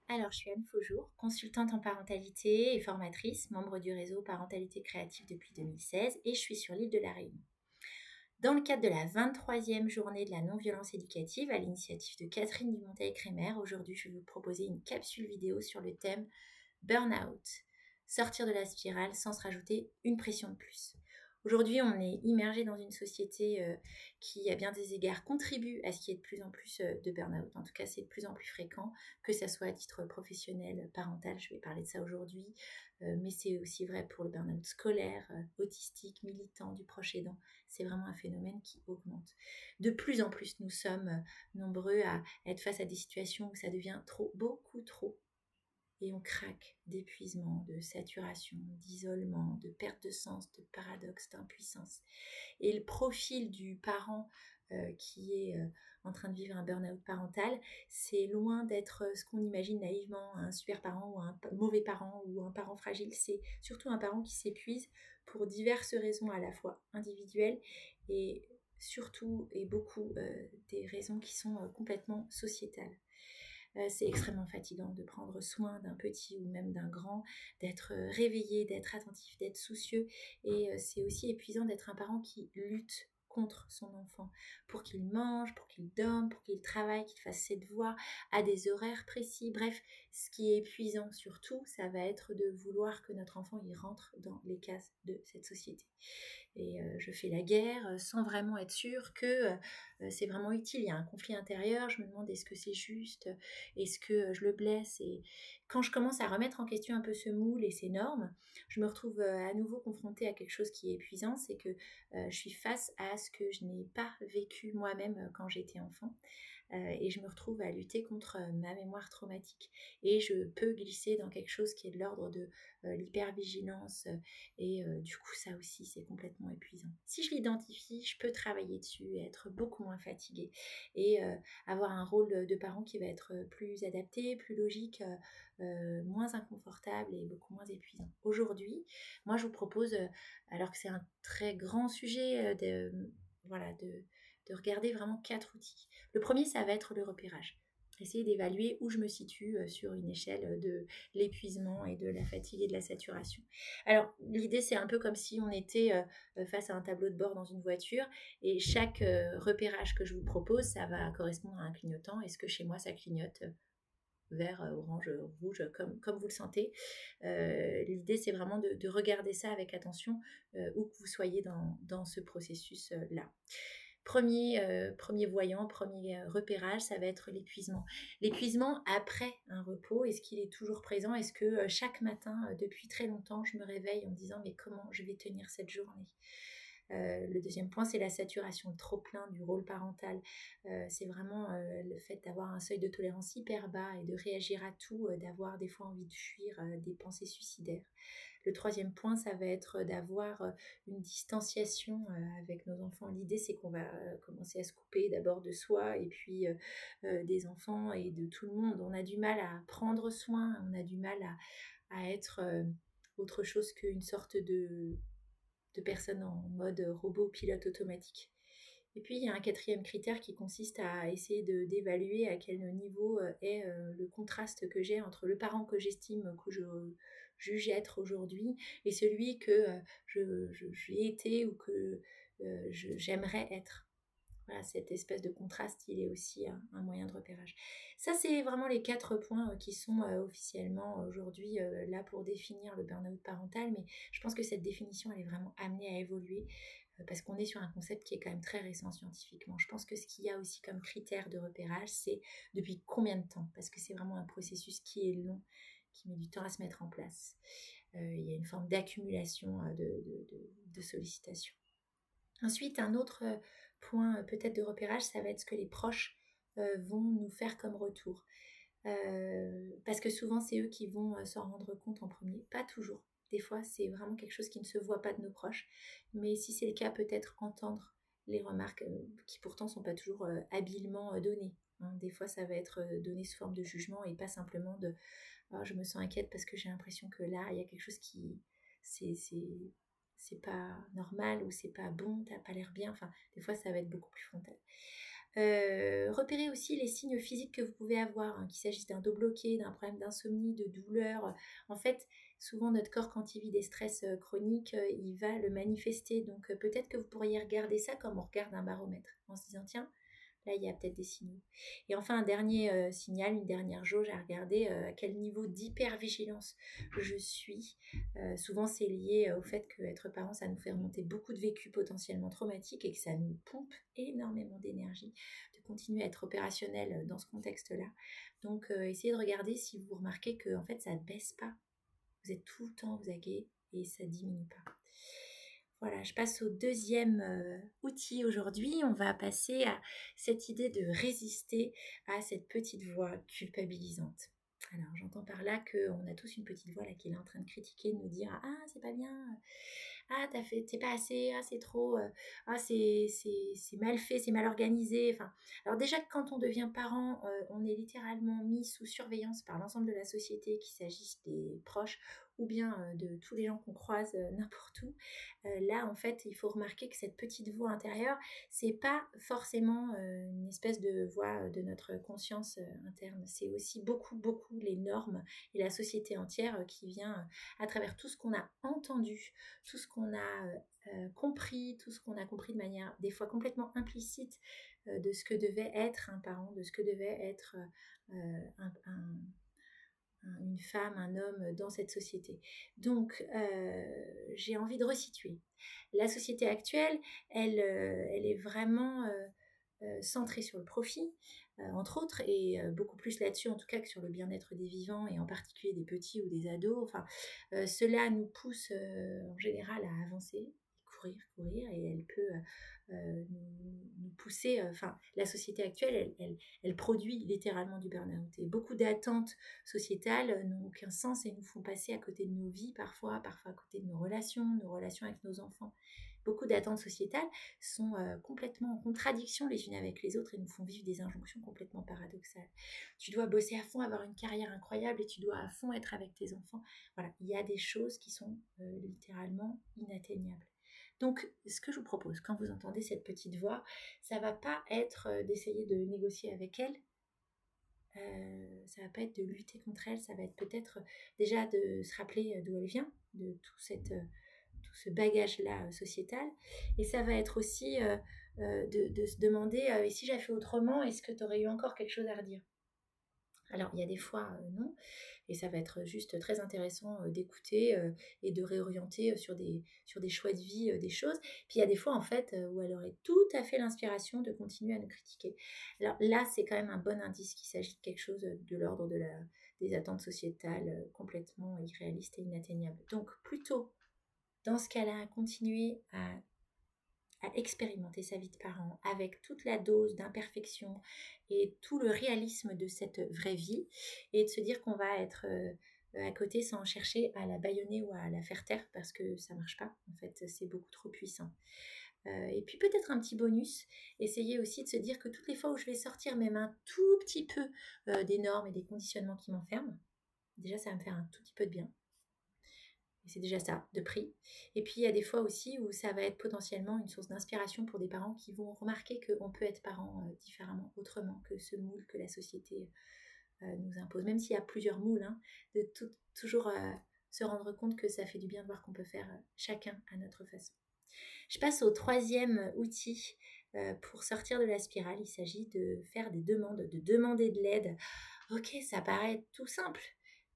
Alors, je suis Anne Faujour, consultante en parentalité et formatrice, membre du réseau Parentalité Créative depuis 2016 et je suis sur l'île de la Réunion. Dans le cadre de la 23e journée de la non-violence éducative à l'initiative de Catherine Dumonteil-Crémer, aujourd'hui je vais vous proposer une capsule vidéo sur le thème Burnout, sortir de la spirale sans se rajouter une pression de plus. Aujourd'hui, on est immergé dans une société qui, à bien des égards, contribue à ce qu'il y ait de plus en plus de burn-out. En tout cas, c'est de plus en plus fréquent, que ça soit à titre professionnel, parental, je vais parler de ça aujourd'hui, mais c'est aussi vrai pour le burn-out scolaire, autistique, militant, du proche aidant. C'est vraiment un phénomène qui augmente. De plus en plus, nous sommes nombreux à être face à des situations où ça devient trop, beaucoup trop, et on craque d'épuisement, de saturation, d'isolement, de perte de sens, de paradoxe, d'impuissance. Et le profil du parent qui est en train de vivre un burn-out parental, c'est loin d'être ce qu'on imagine naïvement, un super parent ou un mauvais parent ou un parent fragile. C'est surtout un parent qui s'épuise pour diverses raisons à la fois individuelles et surtout et beaucoup des raisons qui sont complètement sociétales. C'est extrêmement fatigant de prendre soin d'un petit ou même d'un grand, d'être réveillé, d'être attentif, d'être soucieux. Et c'est aussi épuisant d'être un parent qui lutte contre son enfant pour qu'il mange, pour qu'il dorme, pour qu'il travaille, qu'il fasse ses devoirs à des horaires précis. Bref, ce qui est épuisant surtout, ça va être de vouloir que notre enfant y rentre dans les cases de cette société. Et je fais la guerre sans vraiment être sûre que c'est vraiment utile. Il y a un conflit intérieur, je me demande est-ce que c'est juste, est-ce que je le blesse. Et quand je commence à remettre en question un peu ce moule et ces normes, je me retrouve à nouveau confrontée à quelque chose qui est épuisant, c'est que je suis face à ce que je n'ai pas vécu moi-même quand j'étais enfant. Et je me retrouve à lutter contre ma mémoire traumatique. Et je peux glisser dans quelque chose qui est de l'ordre de l'hypervigilance. Et du coup, ça aussi, c'est complètement épuisant. Si je l'identifie, je peux travailler dessus et être beaucoup moins fatiguée. Et avoir un rôle de parent qui va être plus adapté, plus logique, moins inconfortable et beaucoup moins épuisant. Aujourd'hui, moi, je vous propose, alors que c'est un très grand sujet, voilà, de regarder vraiment 4 outils. Le premier, ça va être le repérage. Essayer d'évaluer où je me situe sur une échelle de l'épuisement et de la fatigue et de la saturation. Alors, l'idée, c'est un peu comme si on était face à un tableau de bord dans une voiture et chaque repérage que je vous propose, ça va correspondre à un clignotant. Est-ce que chez moi, ça clignote vert, orange, rouge, comme vous le sentez. L'idée, c'est vraiment de regarder ça avec attention, où que vous soyez dans ce processus-là. Premier voyant, premier repérage, ça va être l'épuisement. L'épuisement après un repos, est-ce qu'il est toujours présent? Est-ce que chaque matin, depuis très longtemps, je me réveille en me disant mais comment je vais tenir cette journée? Le deuxième point, c'est la saturation, le trop-plein du rôle parental. C'est vraiment le fait d'avoir un seuil de tolérance hyper bas et de réagir à tout, d'avoir des fois envie de fuir, des pensées suicidaires. Le troisième point, ça va être d'avoir une distanciation avec nos enfants. L'idée, c'est qu'on va commencer à se couper d'abord de soi et puis des enfants et de tout le monde. On a du mal à prendre soin, on a du mal à être autre chose qu'une sorte de personnes en mode robot pilote automatique. Et puis, il y a un quatrième critère qui consiste à essayer d'évaluer à quel niveau est le contraste que j'ai entre le parent que j'estime, que je juge être aujourd'hui, et celui que j'ai été ou que j'aimerais être. Voilà, cette espèce de contraste, il est aussi un moyen de repérage. Ça, c'est vraiment les 4 points qui sont officiellement aujourd'hui là pour définir le burn-out parental, mais je pense que cette définition, elle est vraiment amenée à évoluer parce qu'on est sur un concept qui est quand même très récent scientifiquement. Je pense que ce qu'il y a aussi comme critère de repérage, c'est depuis combien de temps, parce que c'est vraiment un processus qui est long, qui met du temps à se mettre en place. Il y a une forme d'accumulation de sollicitations. Ensuite, un autre point peut-être de repérage, ça va être ce que les proches vont nous faire comme retour. Parce que souvent, c'est eux qui vont s'en rendre compte en premier. Pas toujours. Des fois, c'est vraiment quelque chose qui ne se voit pas de nos proches. Mais si c'est le cas, peut-être entendre les remarques qui pourtant ne sont pas toujours habilement données. Hein. Des fois, ça va être donné sous forme de jugement et pas simplement de oh, je me sens inquiète parce que j'ai l'impression que là, il y a quelque chose qui... c'est pas normal ou c'est pas bon, t'as pas l'air bien. Enfin, des fois, ça va être beaucoup plus frontal. Repérez aussi les signes physiques que vous pouvez avoir, qu'il s'agisse d'un dos bloqué, d'un problème d'insomnie, de douleur. En fait, souvent notre corps quand il vit des stress, chroniques, il va le manifester. Donc, peut-être que vous pourriez regarder ça comme on regarde un baromètre, en se disant: «Tiens, là, il y a peut-être des signaux». Et enfin, un dernier signal, une dernière jauge à regarder, à quel niveau d'hypervigilance je suis. Souvent, c'est lié au fait qu'être parent, ça nous fait remonter beaucoup de vécus potentiellement traumatiques et que ça nous pompe énormément d'énergie de continuer à être opérationnel dans ce contexte-là. Donc, essayez de regarder si vous remarquez que en fait, ça ne baisse pas. Vous êtes tout le temps aux aguets et ça ne diminue pas. Voilà, je passe au deuxième outil aujourd'hui. On va passer à cette idée de résister à cette petite voix culpabilisante. Alors, j'entends par là qu'on a tous une petite voix là qui est là en train de critiquer, de nous dire: «Ah, c'est pas bien, ah, t'es pas assez, ah, c'est trop, ah, c'est mal fait, c'est mal organisé». Enfin, alors déjà, quand on devient parent, on est littéralement mis sous surveillance par l'ensemble de la société, qu'il s'agisse des proches ou bien de tous les gens qu'on croise n'importe où. Là, en fait, il faut remarquer que cette petite voix intérieure, c'est pas forcément une espèce de voix de notre conscience interne. C'est aussi beaucoup, beaucoup les normes et la société entière qui vient à travers tout ce qu'on a entendu, tout ce qu'on a compris, tout ce qu'on a compris de manière des fois complètement implicite de ce que devait être un parent, de ce que devait être une femme, un homme dans cette société. Donc, j'ai envie de resituer. La société actuelle, elle est vraiment centrée sur le profit, entre autres, et beaucoup plus là-dessus en tout cas que sur le bien-être des vivants et en particulier des petits ou des ados. Enfin, cela nous pousse en général à avancer, courir, et elle peut nous pousser. Enfin, la société actuelle, elle produit littéralement du burn-out. Et beaucoup d'attentes sociétales n'ont aucun sens et nous font passer à côté de nos vies parfois à côté de nos relations avec nos enfants. Beaucoup d'attentes sociétales sont complètement en contradiction les unes avec les autres et nous font vivre des injonctions complètement paradoxales. Tu dois bosser à fond, avoir une carrière incroyable et tu dois à fond être avec tes enfants. Voilà, il y a des choses qui sont littéralement inatteignables. Donc, ce que je vous propose, quand vous entendez cette petite voix, ça va pas être d'essayer de négocier avec elle, ça va pas être de lutter contre elle, ça va être peut-être déjà de se rappeler d'où elle vient, de tout ce bagage-là sociétal, et ça va être aussi de se demander et si j'avais fait autrement, est-ce que tu aurais eu encore quelque chose à redire? Alors, il y a des fois, non, et ça va être juste très intéressant d'écouter et de réorienter sur des choix de vie, des choses. Puis il y a des fois, en fait, où elle aurait tout à fait l'inspiration de continuer à nous critiquer. Alors là, c'est quand même un bon indice qu'il s'agit de quelque chose de l'ordre des attentes sociétales complètement irréalistes et inatteignables. Donc, plutôt, dans ce cas-là, continuer à expérimenter sa vie de parent avec toute la dose d'imperfection et tout le réalisme de cette vraie vie, et de se dire qu'on va être à côté sans chercher à la bâillonner ou à la faire taire parce que ça marche pas. En fait, c'est beaucoup trop puissant. Et puis peut-être un petit bonus, essayer aussi de se dire que toutes les fois où je vais sortir même un tout petit peu des normes et des conditionnements qui m'enferment, déjà ça va me faire un tout petit peu de bien. Et c'est déjà ça, de prix. Et puis, il y a des fois aussi où ça va être potentiellement une source d'inspiration pour des parents qui vont remarquer qu'on peut être parent différemment, autrement que ce moule que la société nous impose. Même s'il y a plusieurs moules, hein, de toujours se rendre compte que ça fait du bien de voir qu'on peut faire chacun à notre façon. Je passe au troisième outil pour sortir de la spirale. Il s'agit de faire des demandes, de demander de l'aide. Ok, ça paraît tout simple.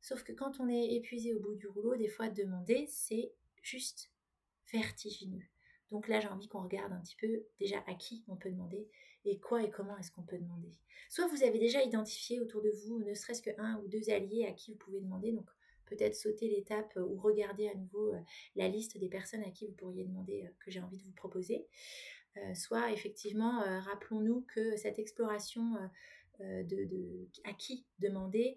Sauf que quand on est épuisé au bout du rouleau, des fois demander, c'est juste vertigineux. Donc là, j'ai envie qu'on regarde un petit peu déjà à qui on peut demander et quoi et comment est-ce qu'on peut demander. Soit vous avez déjà identifié autour de vous ne serait-ce qu'un ou deux alliés à qui vous pouvez demander, donc peut-être sauter l'étape ou regarder à nouveau la liste des personnes à qui vous pourriez demander que j'ai envie de vous proposer. Soit effectivement, rappelons-nous que cette exploration à qui demander,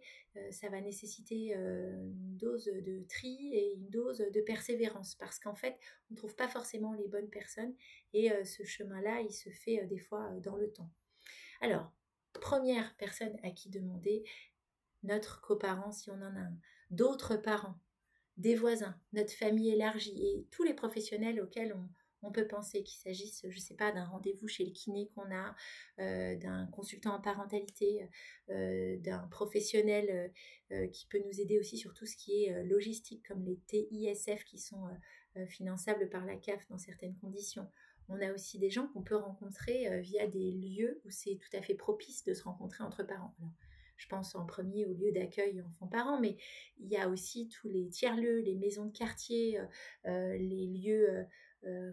ça va nécessiter une dose de tri et une dose de persévérance parce qu'en fait, on ne trouve pas forcément les bonnes personnes et ce chemin-là, il se fait des fois dans le temps. Alors, première personne à qui demander, notre coparent si on en a un, d'autres parents, des voisins, notre famille élargie et tous les professionnels auxquels On peut penser qu'il s'agisse, je ne sais pas, d'un rendez-vous chez le kiné qu'on a, d'un consultant en parentalité, d'un professionnel qui peut nous aider aussi sur tout ce qui est logistique, comme les TISF qui sont finançables par la CAF dans certaines conditions. On a aussi des gens qu'on peut rencontrer via des lieux où c'est tout à fait propice de se rencontrer entre parents. Alors, je pense en premier au lieu d'accueil enfants-parents, mais il y a aussi tous les tiers-lieux, les maisons de quartier, les lieux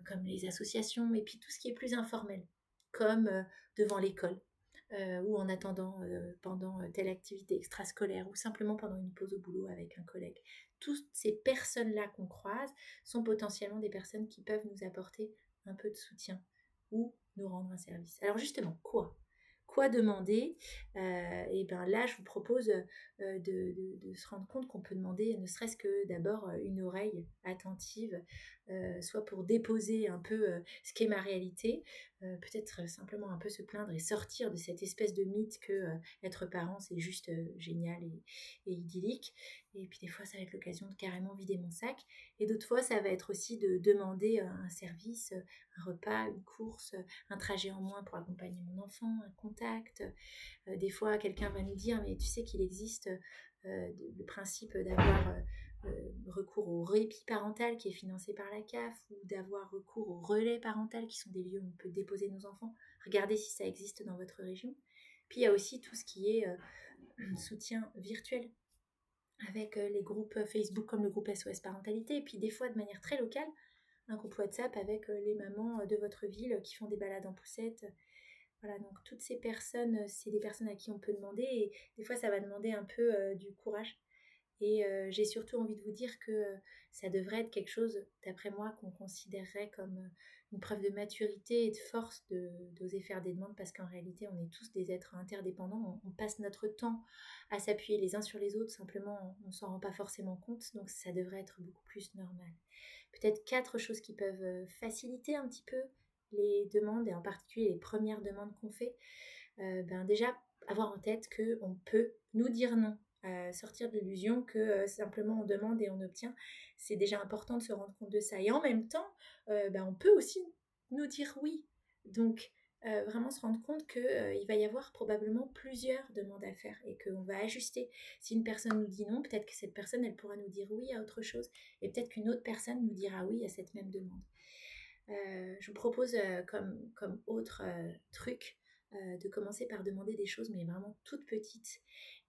comme les associations, et puis tout ce qui est plus informel, comme devant l'école, ou en attendant pendant telle activité extrascolaire, ou simplement pendant une pause au boulot avec un collègue. Toutes ces personnes-là qu'on croise sont potentiellement des personnes qui peuvent nous apporter un peu de soutien ou nous rendre un service. Alors justement, quoi demander? Et bien là, je vous propose de se rendre compte qu'on peut demander ne serait-ce que d'abord une oreille attentive, soit pour déposer un peu ce qu'est ma réalité, peut-être simplement un peu se plaindre et sortir de cette espèce de mythe que être parent c'est juste génial et idyllique. Et puis des fois ça va être l'occasion de carrément vider mon sac, et d'autres fois ça va être aussi de demander un service, un repas, une course, un trajet en moins pour accompagner mon enfant, un contact. Des fois quelqu'un va nous dire mais tu sais qu'il existe le principe d'avoir recours au répit parental qui est financé par la CAF, ou d'avoir recours au relais parental qui sont des lieux où on peut déposer nos enfants. Regardez si ça existe dans votre région. Puis il y a aussi tout ce qui est soutien virtuel avec les groupes Facebook comme le groupe SOS Parentalité, et puis des fois de manière très locale, un groupe WhatsApp avec les mamans de votre ville qui font des balades en poussette. Voilà, donc toutes ces personnes, c'est des personnes à qui on peut demander, et des fois ça va demander un peu du courage. Et j'ai surtout envie de vous dire que ça devrait être quelque chose, d'après moi, qu'on considérerait comme une preuve de maturité et de force d'oser faire des demandes, parce qu'en réalité, on est tous des êtres interdépendants. On passe notre temps à s'appuyer les uns sur les autres, simplement, on ne s'en rend pas forcément compte, donc ça devrait être beaucoup plus normal. Peut-être 4 choses qui peuvent faciliter un petit peu les demandes, et en particulier les premières demandes qu'on fait. Déjà, avoir en tête qu'on peut nous dire non, sortir de l'illusion que simplement on demande et on obtient. C'est déjà important de se rendre compte de ça. Et en même temps, on peut aussi nous dire oui. Donc, vraiment se rendre compte qu'il va y avoir probablement plusieurs demandes à faire et qu'on va ajuster. Si une personne nous dit non, peut-être que cette personne, elle pourra nous dire oui à autre chose, et peut-être qu'une autre personne nous dira oui à cette même demande. Je vous propose comme autre truc de commencer par demander des choses, mais vraiment toutes petites.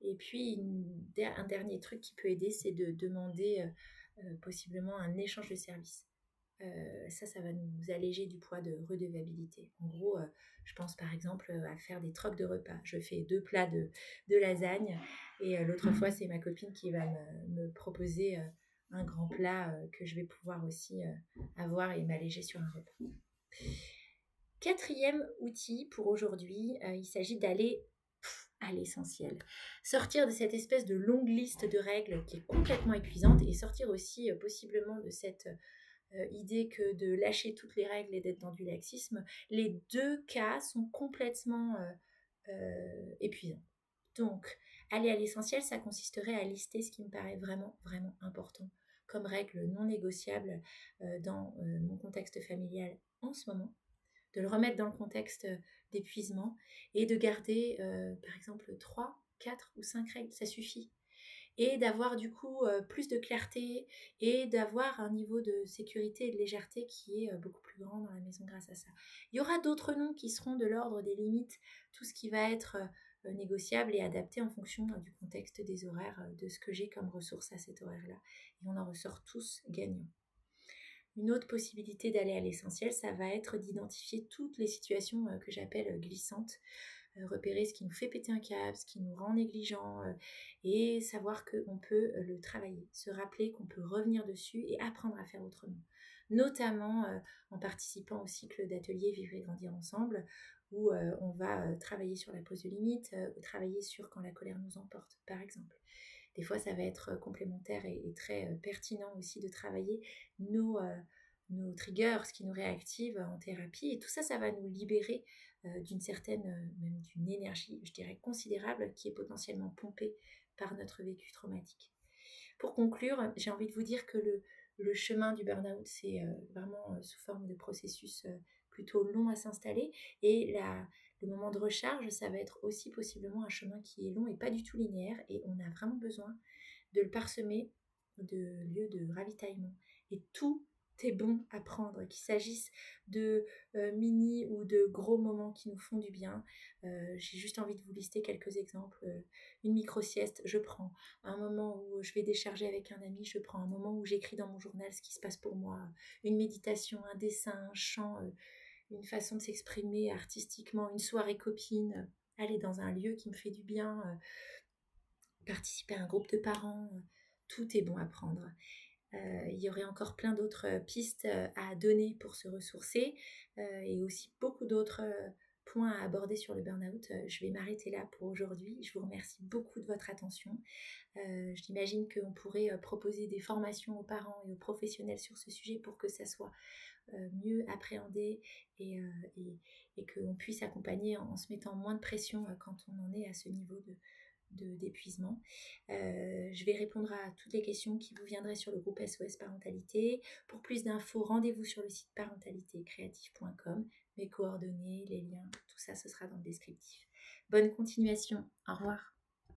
Et puis, un dernier truc qui peut aider, c'est de demander possiblement un échange de services. Ça va nous alléger du poids de redevabilité. En gros, je pense par exemple à faire des trocs de repas. Je fais 2 plats de lasagne, et l'autre fois, c'est ma copine qui va me proposer un grand plat que je vais pouvoir aussi avoir et m'alléger sur un repas. 4e outil pour aujourd'hui, il s'agit d'aller à l'essentiel. Sortir de cette espèce de longue liste de règles qui est complètement épuisante, et sortir aussi possiblement de cette idée que de lâcher toutes les règles et d'être dans du laxisme. Les 2 cas sont complètement épuisants. Donc, aller à l'essentiel, ça consisterait à lister ce qui me paraît vraiment, vraiment important comme règle non négociable dans mon contexte familial en ce moment, de le remettre dans le contexte d'épuisement, et de garder par exemple 3, 4 ou 5 règles, ça suffit. Et d'avoir du coup plus de clarté, et d'avoir un niveau de sécurité et de légèreté qui est beaucoup plus grand dans la maison grâce à ça. Il y aura d'autres noms qui seront de l'ordre des limites, tout ce qui va être négociable et adapté en fonction du contexte, des horaires, de ce que j'ai comme ressources à cet horaire-là. Et on en ressort tous gagnants. Une autre possibilité d'aller à l'essentiel, ça va être d'identifier toutes les situations que j'appelle glissantes, repérer ce qui nous fait péter un câble, ce qui nous rend négligents, et savoir qu'on peut le travailler, se rappeler qu'on peut revenir dessus et apprendre à faire autrement. Notamment en participant au cycle d'ateliers Vivre et Grandir Ensemble, où on va travailler sur la pose de limite, travailler sur quand la colère nous emporte, par exemple. Des fois, ça va être complémentaire et très pertinent aussi de travailler nos triggers, ce qui nous réactive en thérapie. Et tout ça, ça va nous libérer d'une certaine, même d'une énergie, je dirais, considérable, qui est potentiellement pompée par notre vécu traumatique. Pour conclure, j'ai envie de vous dire que le chemin du burn-out, c'est vraiment sous forme de processus plutôt long à s'installer. Et le moment de recharge, ça va être aussi possiblement un chemin qui est long et pas du tout linéaire. Et on a vraiment besoin de le parsemer de lieux de ravitaillement. Et tout est bon à prendre, qu'il s'agisse de mini ou de gros moments qui nous font du bien. J'ai juste envie de vous lister quelques exemples. Une micro-sieste, je prends. Un moment où je vais décharger avec un ami, je prends. Un moment où j'écris dans mon journal ce qui se passe pour moi. Une méditation, un dessin, un chant, une façon de s'exprimer artistiquement, une soirée copine, aller dans un lieu qui me fait du bien, participer à un groupe de parents, tout est bon à prendre. Il y aurait encore plein d'autres pistes à donner pour se ressourcer et aussi beaucoup d'autres points à aborder sur le burn-out. Je vais m'arrêter là pour aujourd'hui. Je vous remercie beaucoup de votre attention. J'imagine qu'on pourrait proposer des formations aux parents et aux professionnels sur ce sujet pour que ça soit mieux appréhendé et qu'on puisse accompagner en se mettant moins de pression quand on en est à ce niveau d'épuisement. Je vais répondre à toutes les questions qui vous viendraient sur le groupe SOS Parentalité. Pour plus d'infos, rendez-vous sur le site parentalitécréative.com. Mes coordonnées, les liens, tout ça, ce sera dans le descriptif. Bonne continuation. Au revoir.